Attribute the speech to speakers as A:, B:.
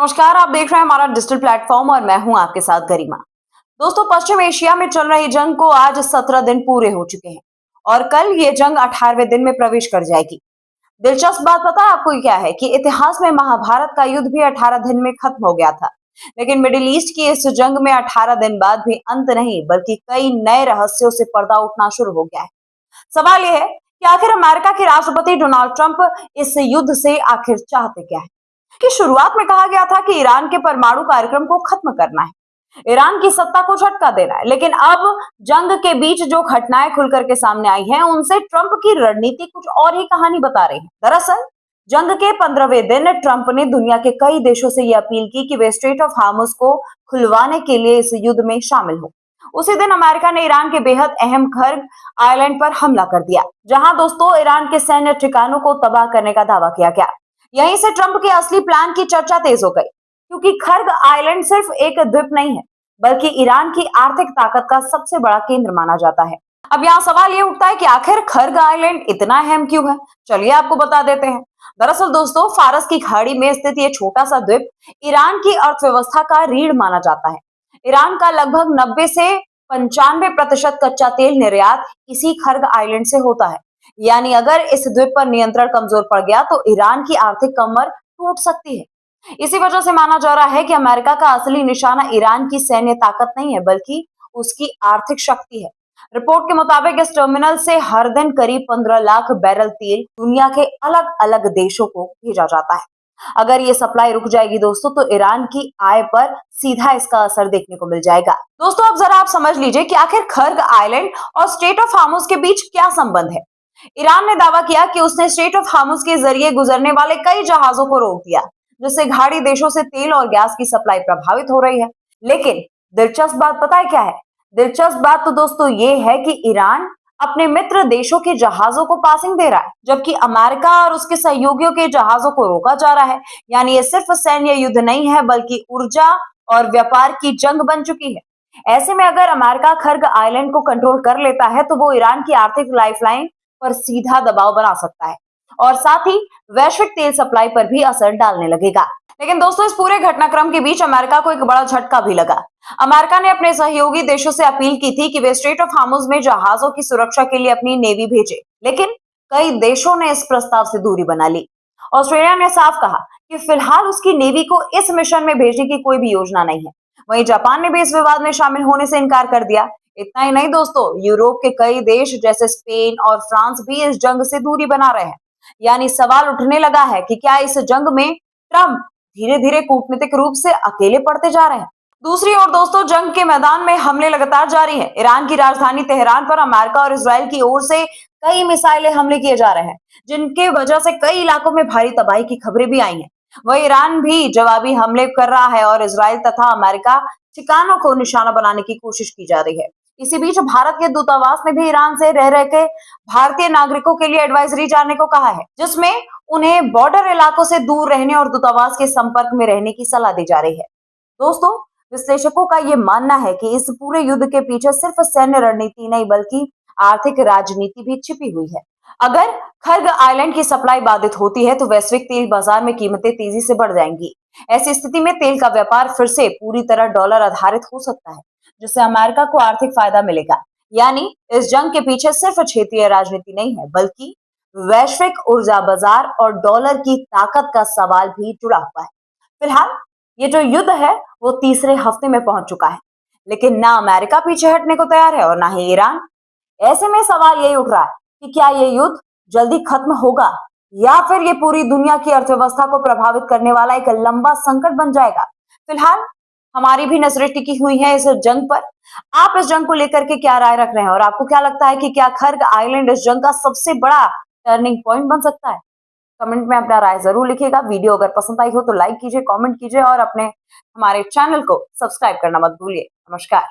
A: नमस्कार, आप देख रहे हैं हमारा डिजिटल प्लेटफॉर्म और मैं हूं आपके साथ गरिमा। दोस्तों, पश्चिम एशिया में चल रही जंग को आज 17 दिन पूरे हो चुके हैं और कल ये जंग 18वें दिन में प्रवेश कर जाएगी। दिलचस्प बात पता है आपको क्या है कि इतिहास में महाभारत का युद्ध भी 18 दिन में खत्म हो गया था। लेकिन मिडिल ईस्ट की इस जंग में 18 दिन बाद भी अंत नहीं, बल्कि कई नए रहस्यों से पर्दा उठना शुरू हो गया है। सवाल यह है कि आखिर अमेरिका के राष्ट्रपति डोनाल्ड ट्रंप इस युद्ध से आखिर चाहते क्या है? कि शुरुआत में कहा गया था कि ईरान के परमाणु कार्यक्रम को खत्म करना है, ईरान की सत्ता को झटका देना है। लेकिन अब जंग के बीच जो घटनाएं खुल करके सामने आई हैं, उनसे ट्रंप की रणनीति कुछ और ही कहानी बता रही है। दरअसल जंग के 15वें दिन ट्रंप ने दुनिया के कई देशों से यह अपील की कि वे स्ट्रेट ऑफ हार्मुज को खुलवाने के लिए इस युद्ध में शामिल हो। उसी दिन अमेरिका ने ईरान के बेहद अहम खर्ग आइलैंड पर हमला कर दिया, जहां दोस्तों ईरान के सैन्य ठिकानों को तबाह करने का दावा किया गया। यहीं से ट्रंप के असली प्लान की चर्चा तेज हो गई, क्योंकि खर्ग आइलैंड सिर्फ एक द्वीप नहीं है, बल्कि ईरान की आर्थिक ताकत का सबसे बड़ा केंद्र माना जाता है। अब यहाँ सवाल ये उठता है कि आखिर खर्ग आइलैंड इतना अहम क्यों है? चलिए आपको बता देते हैं। दरअसल दोस्तों, फारस की खाड़ी में स्थित ये छोटा सा द्वीप ईरान की अर्थव्यवस्था का रीढ़ माना जाता है। ईरान का लगभग 90 से 95% कच्चा तेल निर्यात इसी खर्ग आइलैंड से होता है। यानी अगर इस द्वीप पर नियंत्रण कमजोर पड़ गया तो ईरान की आर्थिक कमर टूट सकती है। इसी वजह से माना जा रहा है कि अमेरिका का असली निशाना ईरान की सैन्य ताकत नहीं है, बल्कि उसकी आर्थिक शक्ति है। रिपोर्ट के मुताबिक इस टर्मिनल से हर दिन करीब 15 लाख बैरल तेल दुनिया के अलग अलग देशों को भेजा जाता है। अगर ये सप्लाई रुक जाएगी दोस्तों, तो ईरान की आय पर सीधा इसका असर देखने को मिल जाएगा। दोस्तों, अब जरा आप समझ लीजिए कि आखिर खर्ग आइलैंड और स्ट्रेट ऑफ हार्मुज के बीच क्या संबंध है। ईरान ने दावा किया कि उसने स्ट्रेट ऑफ हार्मुज के जरिए गुजरने वाले कई जहाजों को रोक दिया, जिससे खाड़ी देशों से तेल और गैस की सप्लाई प्रभावित हो रही है। लेकिन दिलचस्प बात पता है क्या है? दिलचस्प बात तो दोस्तों ये है कि ईरान अपने मित्र देशों के जहाजों को पासिंग दे रहा है, जबकि अमेरिका और उसके सहयोगियों के जहाजों को रोका जा रहा है। यानी ये सिर्फ सैन्य युद्ध नहीं है, बल्कि ऊर्जा और व्यापार की जंग बन चुकी है। ऐसे में अगर अमेरिका खर्ग आइलैंड को कंट्रोल कर लेता है, तो वो ईरान की आर्थिक लाइफलाइन पर सीधा दबाव बना सकता है और साथ ही वैश्विक तेल सप्लाई पर भी असर डालने लगेगा। लेकिन दोस्तों, इस पूरे घटनाक्रम के बीच अमेरिका को एक बड़ा झटका भी लगा। अमेरिका ने अपने सहयोगी देशों से अपील की थी कि वे स्ट्रेट ऑफ हार्मुज में जहाजों की सुरक्षा के लिए अपनी नेवी भेजे, लेकिन कई देशों ने इस प्रस्ताव से दूरी बना ली। ऑस्ट्रेलिया ने साफ कहा कि फिलहाल उसकी नेवी को इस मिशन में भेजने की कोई भी योजना नहीं है। वहीं जापान ने भी इस विवाद में शामिल होने से इनकार कर दिया। इतना ही नहीं दोस्तों, यूरोप के कई देश जैसे स्पेन और फ्रांस भी इस जंग से दूरी बना रहे हैं। यानी सवाल उठने लगा है कि क्या इस जंग में ट्रंप धीरे धीरे कूटनीतिक रूप से अकेले पड़ते जा रहे हैं? दूसरी ओर दोस्तों, जंग के मैदान में हमले लगातार जारी हैं। ईरान की राजधानी तेहरान पर अमेरिका और इसराइल की ओर से कई मिसाइलें हमले किए जा रहे हैं, जिनके वजह से कई इलाकों में भारी तबाही की खबरें भी आई हैं। वही ईरान भी जवाबी हमले कर रहा है और इसराइल तथा अमेरिका ठिकानों को निशाना बनाने की कोशिश की जा रही है। इसी बीच भारत के दूतावास ने भी ईरान से रह रहे के भारतीय नागरिकों के लिए एडवाइजरी जाने को कहा है, जिसमें उन्हें बॉर्डर इलाकों से दूर रहने और दूतावास के संपर्क में रहने की सलाह दी जा रही है। दोस्तों, विश्लेषकों का ये मानना है कि इस पूरे युद्ध के पीछे सिर्फ सैन्य रणनीति नहीं, बल्कि आर्थिक राजनीति भी छिपी हुई है। अगर खर्ग आइलैंड की सप्लाई बाधित होती है, तो वैश्विक तेल बाजार में कीमतें तेजी से बढ़ जाएंगी। ऐसी स्थिति में तेल का व्यापार फिर से पूरी तरह डॉलर आधारित हो सकता है, जिससे अमेरिका को आर्थिक फायदा मिलेगा। यानी इस जंग के पीछे सिर्फ क्षेत्रीय राजनीति नहीं है, बल्कि वैश्विक ऊर्जा बाजार और डॉलर की ताकत का सवाल भी जुड़ा हुआ है। फिलहाल ये जो युद्ध है वो तीसरे हफ्ते में पहुंच चुका है, लेकिन ना अमेरिका पीछे हटने को तैयार है और ना ही ईरान। ऐसे में सवाल यही उठ रहा है कि क्या ये युद्ध जल्दी खत्म होगा, या फिर ये पूरी दुनिया की अर्थव्यवस्था को प्रभावित करने वाला एक लंबा संकट बन जाएगा। फिलहाल हमारी भी नजरें टिकी हुई है इस जंग पर। आप इस जंग को लेकर के क्या राय रख रहे हैं और आपको क्या लगता है कि क्या खर्ग आइलैंड इस जंग का सबसे बड़ा टर्निंग पॉइंट बन सकता है? कमेंट में अपना राय जरूर लिखिएगा। वीडियो अगर पसंद आई हो तो लाइक कीजिए, कमेंट कीजिए और अपने हमारे चैनल को सब्सक्राइब करना मत भूलिए। नमस्कार।